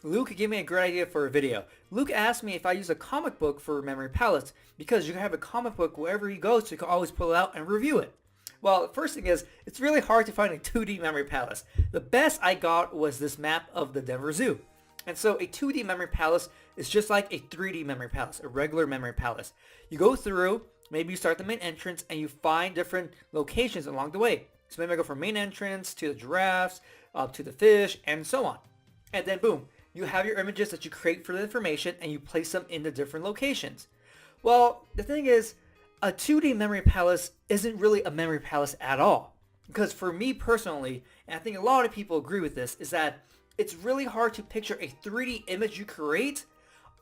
Luke gave me a great idea for a video. Luke asked me if I use a comic book for memory palace because you can have a comic book wherever you go, so you can always pull it out and review it. Well, the first thing is, it's really hard to find a 2D memory palace. The best I got was this map of the Denver Zoo. And so a 2D memory palace is just like a 3D memory palace, a regular memory palace. You go through, maybe you start the main entrance and you find different locations along the way. So maybe I go from main entrance to the giraffes, to the fish, and so on. And then boom, you have your images that you create for the information and you place them in the different locations. Well, the thing is, a 2D memory palace isn't really a memory palace at all. Because for me personally, and I think a lot of people agree with this, is that it's really hard to picture a 3D image you create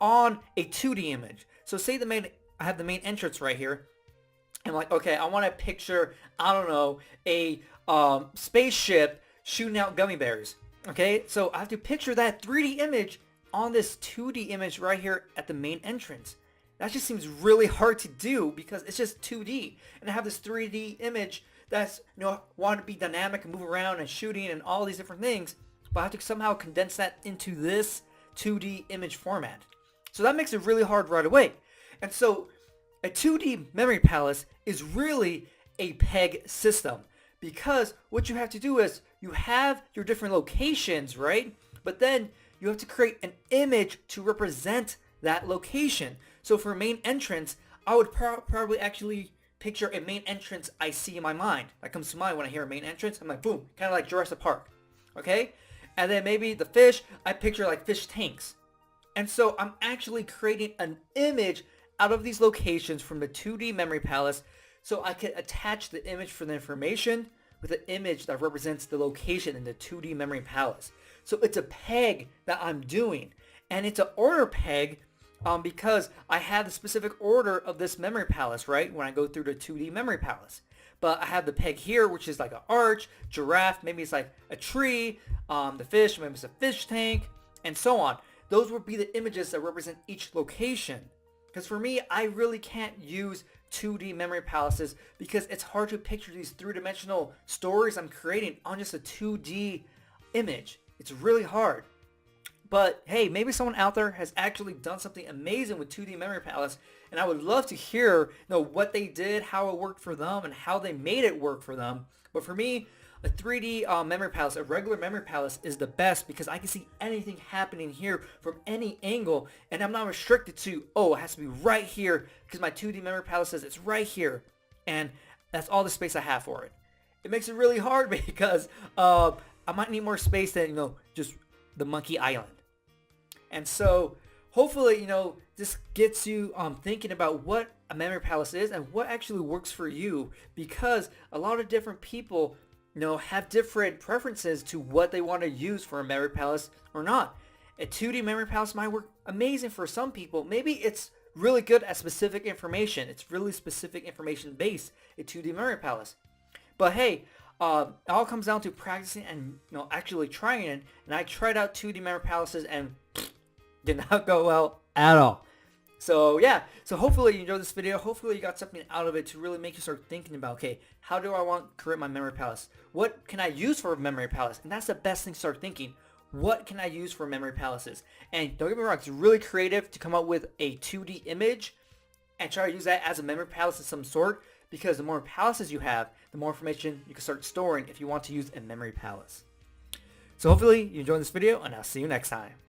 on a 2D image. So say I have the main entrance right here. I'm like, okay, I want to picture, I don't know, a spaceship shooting out gummy bears. Okay, so I have to picture that 3D image on this 2D image right here at the main entrance. That just seems really hard to do because it's just 2D. And I have this 3D image that's, want to be dynamic and move around and shooting and all these different things. But I have to somehow condense that into this 2D image format. So that makes it really hard right away. And so a 2D memory palace is really a peg system because what you have to do is you have your different locations, right? But then you have to create an image to represent that location. So for main entrance, I would probably actually picture a main entrance I see in my mind. That comes to mind when I hear a main entrance. I'm like, boom, kind of like Jurassic Park. Okay? And then maybe the fish, I picture like fish tanks. And so I'm actually creating an image out of these locations from the 2D memory palace so I can attach the image for the information with an image that represents the location in the 2D memory palace. So it's a peg that I'm doing. And it's an order peg because I have the specific order of this memory palace, right? When I go through the 2D memory palace. But I have the peg here, which is like an arch, giraffe, maybe it's like a tree, the fish, maybe it's a fish tank, and so on. Those would be the images that represent each location. Because for me, I really can't use 2D memory palaces because it's hard to picture these three-dimensional stories I'm creating on just a 2D image. It's really hard. But hey, maybe someone out there has actually done something amazing with 2D memory palace, and I would love to hear, what they did, how it worked for them, and how they made it work for them. But for me, a 3D memory palace, a regular memory palace, is the best because I can see anything happening here from any angle, and I'm not restricted to, it has to be right here because my 2D memory palace says it's right here, and that's all the space I have for it. It makes it really hard because I might need more space than, just the Monkey Island. And so hopefully, this gets you thinking about what a memory palace is and what actually works for you, because a lot of different people, have different preferences to what they want to use for a memory palace or not. A 2D memory palace might work amazing for some people. Maybe it's really good at specific information. It's really specific information based, a 2D memory palace. But hey, it all comes down to practicing and actually trying it. And I tried out 2D memory palaces and did not go well at all. So yeah, so hopefully you enjoyed this video. Hopefully you got something out of it to really make you start thinking about, okay, how do I want to create my memory palace? What can I use for a memory palace? And that's the best thing to start thinking. What can I use for memory palaces? And don't get me wrong, it's really creative to come up with a 2D image and try to use that as a memory palace of some sort, because the more palaces you have, the more information you can start storing if you want to use a memory palace. So hopefully you enjoyed this video, and I'll see you next time.